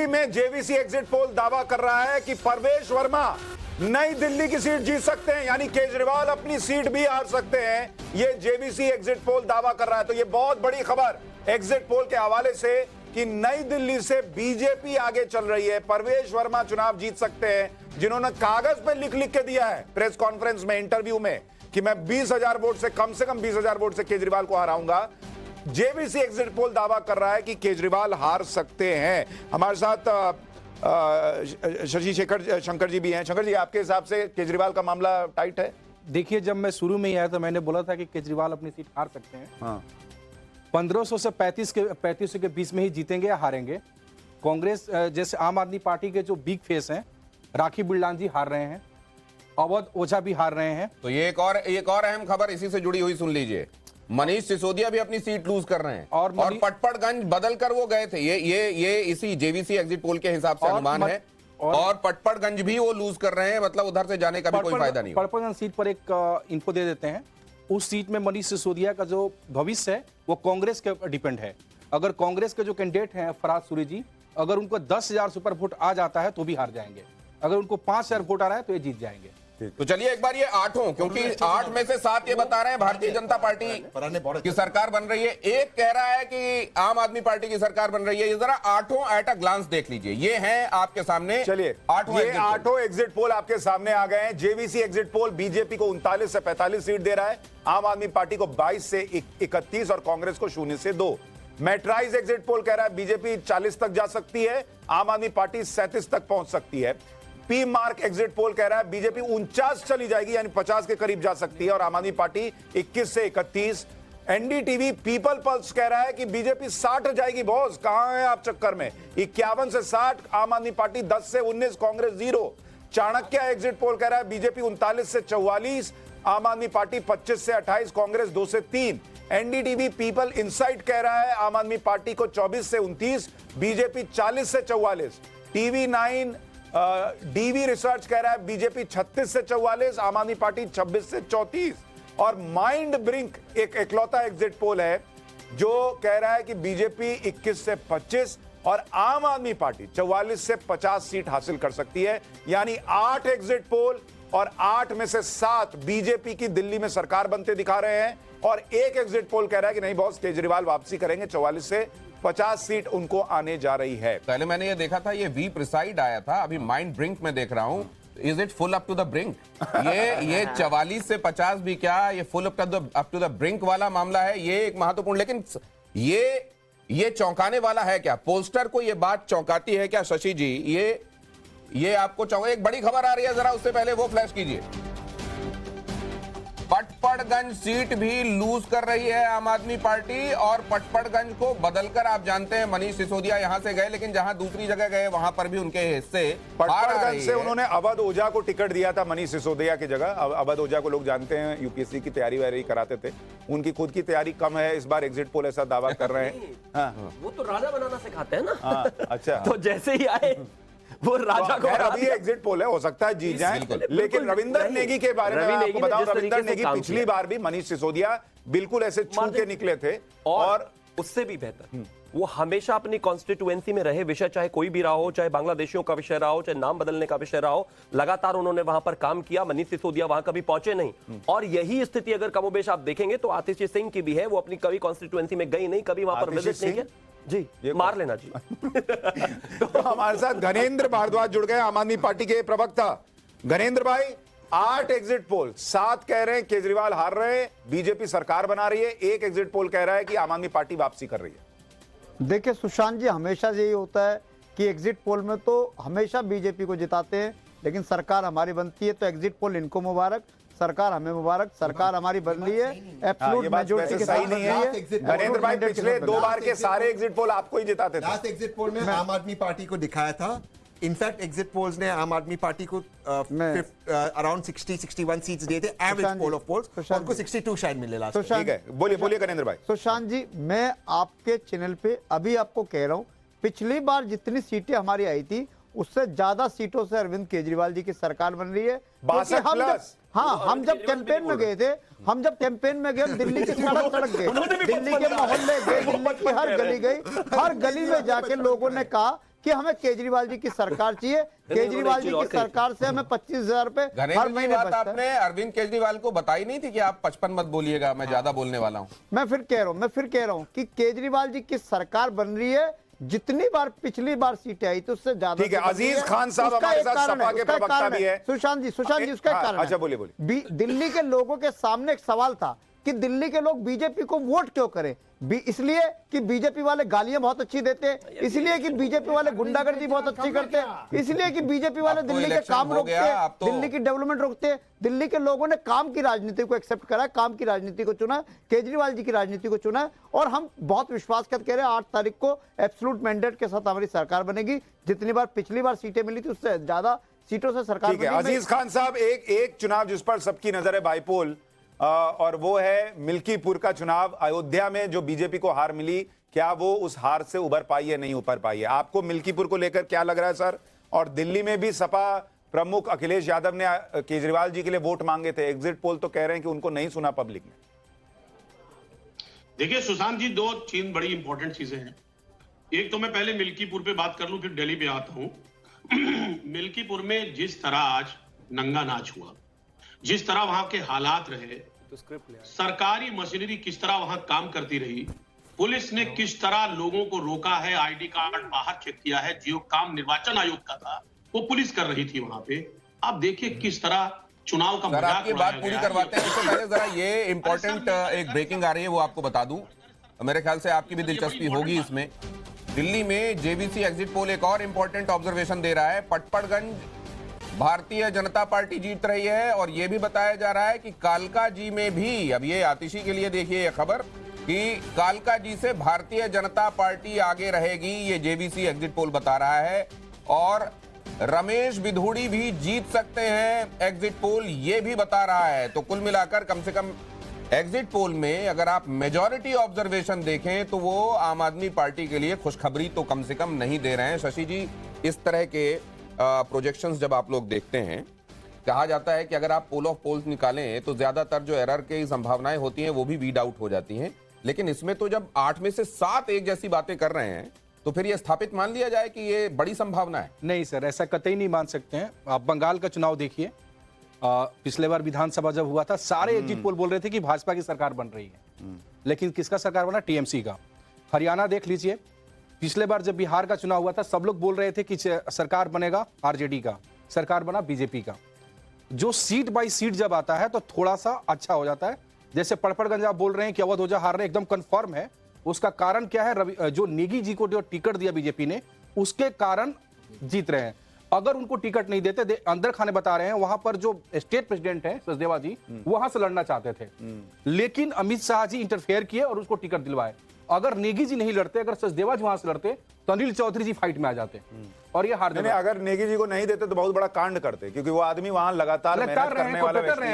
में JVC exit poll दावा कर रहा है कि परवेश वर्मा नई दिल्ली की सीट जीत सकते हैं, यानी केजरीवाल अपनी सीट भी हार सकते हैं। ये जेवीसी एग्जिट पोल दावा कर रहा है। तो ये बहुत बड़ी खबर एग्जिट पोल के हवाले से कि नई दिल्ली से बीजेपी आगे चल रही है। परवेश वर्मा चुनाव जीत सकते हैं, जिन्होंने कागज पे लिख लिख के दिया है प्रेस कॉन्फ्रेंस में, इंटरव्यू में, कि मैं 20,000 वोट से कम 20,000 वोट से केजरीवाल को हराऊंगा। जेवीसी एग्जिट पोल दावा कर रहा है कि केजरीवाल हार सकते हैं। हमारे साथ शशि शंकर जी भी हैं। शंकर जी, आपके हिसाब से केजरीवाल का मामला टाइट है? देखिए, जब मैं शुरू में ही आया तो मैंने बोला था कि केजरीवाल अपनी सीट हार सकते हैं। हाँ। 1500 से 3500 के बीच में ही जीतेंगे या हारेंगे। कांग्रेस जैसे आम आदमी पार्टी के जो बिग फेस हैं, राखी बिरलान जी हार रहे हैं, अवध ओझा भी हार रहे हैं। तो ये एक और अहम खबर इसी से जुड़ी हुई सुन लीजिए। मनीष सिसोदिया भी अपनी सीट लूज कर रहे हैं और पटपड़गंज बदल कर वो गए थे। ये इसी जेवीसी एग्जिट पोल के हिसाब से अनुमान है। और पटपड़गंज भी वो लूज कर रहे हैं, मतलब उधर से जाने का भी कोई फायदा नहीं। पटपड़गंज सीट पर एक इन्फो दे देते हैं। उस सीट में मनीष सिसोदिया का जो भविष्य है वो कांग्रेस के डिपेंड है। अगर कांग्रेस के जो कैंडिडेट हैं फराज सूरी जी, अगर उनको 10,000 सुपर वोट आ जाता है तो भी हार जाएंगे। अगर उनको 5,000 वोट आ रहा है तो ये जीत जाएंगे। तो चलिए एक बार ये 8 हो, क्योंकि 8 में से 7 ये बता रहे हैं भारतीय जनता पार्टी की सरकार बन रही है, एक कह रहा है कि आम आदमी पार्टी की सरकार बन रही है। ये जरा 8 एट अ ग्लांस देख लीजिए, ये हैं आपके सामने। चलिए, 8 एग्जिट पोल आपके सामने आ गए हैं। जेवीसी एग्जिट पोल बीजेपी को 39 से 45 सीट दे रहा है, आम आदमी पार्टी को 22 से 31 और कांग्रेस को 0 से 2। मैट्राइज एग्जिट पोल कह रहा है बीजेपी 40 तक जा सकती है, आम आदमी पार्टी 37 तक पहुंच सकती है। पी मार्क एग्जिट पोल कह रहा है बीजेपी 49 चली जाएगी, यानी 50 के करीब जा सकती है, और आम आदमी पार्टी 21 से 31। एनडीटीवी पीपल पल्स कह रहा है कि बीजेपी 60 जाएगी। बॉस कहां है आप चक्कर में? 51 से 60, आम आदमी पार्टी 10 से 19, कांग्रेस 0। चाणक्य एग्जिट पोल कह रहा है बीजेपी 39 से 44, आम आदमी पार्टी 25 से 28, कांग्रेस 2 से 3। एनडीटीवी पीपल इंसाइट कह रहा है आम आदमी पार्टी को 24 से 29, बीजेपी 40 से 44। टीवी 9 डीवी रिसर्च कह रहा है बीजेपी 36 से 44, आम आदमी पार्टी 26 से 34। और माइंड ब्रिंक एक इकलौता एग्जिट पोल है जो कह रहा है कि बीजेपी 21 से 25 और आम आदमी पार्टी 44 से 50 सीट हासिल कर सकती है। यानी 8 एग्जिट पोल और 8 में से 7 बीजेपी की दिल्ली में सरकार बनते दिखा रहे हैं, और एक एग्जिट पोल कह रहा है कि नहीं बॉस, केजरीवाल वापसी करेंगे, 44 से 50 सीट उनको आने जा रही है। पहले मैंने ये देखा था, ये वी प्रिसाइड आया था, अभी माइंड ब्रिंक में देख रहा हूं। Is it full up to the brink? ये 44 से 50 भी क्या, ये full up to the brink वाला मामला है। ये एक महत्वपूर्ण, लेकिन ये चौंकाने वाला है क्या? पोस्टर को ये बात चौंकाती है क्या शशि जी? ये आपको चौंका? एक बड़ी खबर आ रही है, जरा उससे पहले वो फ्लैश कीजिए। पटपड़गंज सीट भी लूज कर रही है आम आदमी पार्टी, और पटपड़गंज को बदलकर आप जानते हैं मनीष सिसोदिया यहां से गए, लेकिन जहां दूसरी जगह गए वहां पर भी उनके हिस्से। पटपड़गंज से उन्होंने अवध ओझा को टिकट दिया था मनीष सिसोदिया की जगह। अवध ओझा को लोग जानते हैं, यूपीएससी की तैयारी वैयारी कराते थे, उनकी खुद की तैयारी कम है, इस बार एग्जिट पोल ऐसा दावा कर रहे हैं। हाँ। वो तो राजा बनाना सिखाते हैं ना। हाँ, अच्छा। तो जैसे ही आए वो राजा को अभी एग्जिट पोल है, हो सकता है जीत जाए। लेकिन रविंदर नेगी के बारे में आपको बताऊं, रविंदर नेगी पिछली बार भी मनीष सिसोदिया बिल्कुल ऐसे छू के निकले थे, और उससे भी बेहतर वो हमेशा अपनी कॉन्स्टिट्यूएंसी में रहे, विषय चाहे कोई भी रहा हो, चाहे बांग्लादेशियों का विषय रहा हो, चाहे नाम बदलने का विषय रहा हो, लगातार उन्होंने वहां पर काम किया। मनीष सिसोदिया वहां कभी पहुंचे नहीं, और यही स्थिति अगर कमोबेश आप देखेंगे तो आतिशी सिंह की भी है। वो अपनी कभी कॉन्स्टिट्यूएंसी में गई नहीं, कभी वहां पर विजिट नहीं किया जी, मार लेना जी। तो हमारे साथ घनेंद्र भारद्वाज जुड़ गए, आम आदमी पार्टी के प्रवक्ता। घनेंद्र भाई, 8 एग्जिट पोल, 7 कह रहे हैं केजरीवाल हार रहे हैं, बीजेपी सरकार बना रही है, एक एग्जिट पोल कह रहा है कि आम आदमी पार्टी वापसी कर रही है। देखिए सुशांत जी, हमेशा यही होता है कि एग्जिट पोल में तो हमेशा बीजेपी को जिताते हैं, लेकिन सरकार हमारी बनती है तो एग्जिट पोल इनको मुबारक, सरकार हमें मुबारक, सरकार हमारी बन रही है, एब्सोल्यूट मेजॉरिटी के साथ नहीं है। नरेंद्र भाई, पिछले 2 बार के सारे एग्जिट पोल आपको ही जिताते थे। लास्ट एग्जिट पोल में आम आदमी पार्टी को दिखाया था। इनफैक्ट एग्जिट पोल्स ने आम आदमी पार्टी को अराउंड 60-61 सीट्स दिए थे, एवरेज पोल ऑफ पोल्स, उनको 62 शायद मिले लास्ट। ठीक है, बोलिए घनेंद्र भाई। सुशांत जी, मैं आपके चैनल पे अभी आपको कह रहा हूँ, पिछली बार जितनी सीटें हमारी आई थी उससे ज्यादा सीटों से अरविंद केजरीवाल जी की सरकार बन रही है। हम जब कैंपेन में गए थे, हम दिल्ली की सड़क गए, दिल्ली के मोहल्ले गए, दिल्ली की हर गली गई, हर गली में जाके लोगों ने कहा कि हमें केजरीवाल जी की सरकार चाहिए, केजरीवाल जी की सरकार से हमें 25,000 रुपए हर घनेश्वर जी, महीने बात बचता है। आपने अरविंद केजरीवाल को बताई नहीं थी कि आप 55 मत बोलिएगा, मैं ज्यादा बोलने वाला हूं। मैं फिर कह रहा हूं कि केजरीवाल जी की सरकार बन रही है, जितनी बार पिछली बार सीटें आई तो उससे ज्यादा। ठीक है, अजीज खान साहब हमारे साथ सपा के प्रवक्ता भी है। सुशांत जी उसका एक कारण अच्छा, है। बोलिए। दिल्ली के लोगों के सामने एक सवाल था कि दिल्ली के लोग बीजेपी को वोट क्यों करें। इसलिए कि बीजेपी वाले गालियां बहुत अच्छी देते हैं, इसलिए कि बीजेपी वाले गुंडागर्दी बहुत अच्छी करते हैं, इसलिए कि बीजेपी वाले दिल्ली के काम रोकते हैं, दिल्ली की डेवलपमेंट रोकते हैं। दिल्ली के लोगों ने काम की राजनीति को एक्सेप्ट करा, काम की राजनीति को चुना, केजरीवाल जी की राजनीति को चुना, और हम बहुत विश्वास के साथ कह रहे हैं 8 तारीख को एब्सोल्यूट मैंडेट के साथ हमारी सरकार बनेगी। जितनी बार पिछली बार सीटें मिली थी उससे ज्यादा सीटों से सरकार ठीक है बनेगी। अजीज खान साहब, एक चुनाव जिस पर सबकी नजर है बाईपोल, और वो है मिल्कीपुर का चुनाव। अयोध्या में जो बीजेपी को हार मिली, क्या वो उस हार से उबर पाई है, नहीं उबर पाई है? आपको मिल्कीपुर को लेकर क्या लग रहा है सर? और दिल्ली में भी सपा प्रमुख अखिलेश यादव ने केजरीवाल जी के लिए वोट मांगे थे, एग्जिट पोल तो कह रहे हैं कि उनको नहीं सुना पब्लिक ने। देखिए सुशांत जी, 2-3 बड़ी इंपॉर्टेंट चीजें हैं। एक तो मैं पहले मिल्कीपुर पे बात कर लूं, फिर दिल्ली पे आता हूं। मिल्कीपुर में जिस तरह आज नंगा नाच हुआ, जिस तरह वहां के हालात रहे, सरकारी मशीनरी किस तरह वहां काम करती रही, पुलिस ने किस तरह लोगों को रोका है, आईडी कार्ड बाहर चेक किया है, जो काम निर्वाचन आयोग का था वो पुलिस कर रही थी वहां पे। आप देखिए किस तरह चुनाव का सर, आपकी बात पूरी करवाते हैं, इससे पहले जरा ये इंपॉर्टेंट एक ब्रेकिंग आ रही है, वो आपको बता दूं। मेरे ख्याल से आपकी भी दिलचस्पी होगी इसमें। दिल्ली में जेवीसी एग्जिट पोल एक और इंपॉर्टेंट ऑब्जर्वेशन दे रहा है। पटपड़गंज भारतीय जनता पार्टी जीत रही है, और यह भी बताया जा रहा है कि कालकाजी में भी, अब ये आतिशी के लिए देखिए ये खबर, कि कालकाजी से भारतीय जनता पार्टी आगे रहेगी, ये जेवीसी एग्जिट पोल बता रहा है। और रमेश बिधूड़ी भी जीत सकते हैं, एग्जिट पोल ये भी बता रहा है। तो कुल मिलाकर कम से कम एग्जिट पोल में अगर आप मेजॉरिटी ऑब्जर्वेशन देखें तो वो आम आदमी पार्टी के लिए खुशखबरी तो कम से कम नहीं दे रहे हैं। शशि जी, इस तरह के प्रोजेक्शंस जब आप लोग देखते हैं, कहा जाता है कि अगर आप पोल ऑफ पोल्स निकालें तो ज्यादातर जो एरर की संभावनाएं होती हैं वो भी वीड आउट हो जाती हैं। लेकिन इसमें तो जब 8 में से 7 एक जैसी बातें कर रहे हैं, तो फिर ये स्थापित मान लिया जाए कि ये बड़ी संभावना है। नहीं सर, ऐसा कतई नहीं मान सकते हैं। आप बंगाल का चुनाव देखिए, पिछले बार विधानसभा जब हुआ था, सारे एग्जिट पोल बोल रहे थे कि भाजपा की सरकार बन रही है, लेकिन किसका सरकार बना? टीएमसी का। हरियाणा देख लीजिए, पिछले बार जब बिहार का चुनाव हुआ था, सब लोग बोल रहे थे कि सरकार बनेगा आरजेडी का, सरकार बना बीजेपी का। जो सीट बाई सीट जब आता है तो थोड़ा सा अच्छा हो जाता है। जैसे पड़पड़गंज आप बोल रहे हैं कि अवध ओझा हार रहे, एकदम कंफर्म है। उसका कारण क्या है? जो नेगी जी को जो टिकट दिया बीजेपी ने, उसके कारण जीत रहे हैं। अगर उनको टिकट नहीं देते, अंदर खाने बता रहे हैं, वहां पर जो स्टेट प्रेसिडेंट है सचदेवा जी, वहां से लड़ना चाहते थे, लेकिन अमित शाह जी इंटरफेयर किए और उसको टिकट दिलवाए। अगर नेगी जी नहीं लड़ते, अगर सचदेवा जी वहां से लड़ते, तो अनिल चौधरी जी फाइट में आ जाते और ये हार जाते। अगर नेगी जी को नहीं देते तो बहुत बड़ा कांड करते, क्योंकि वो आदमी वहां लगातार मेहनत करने वाला व्यक्ति है।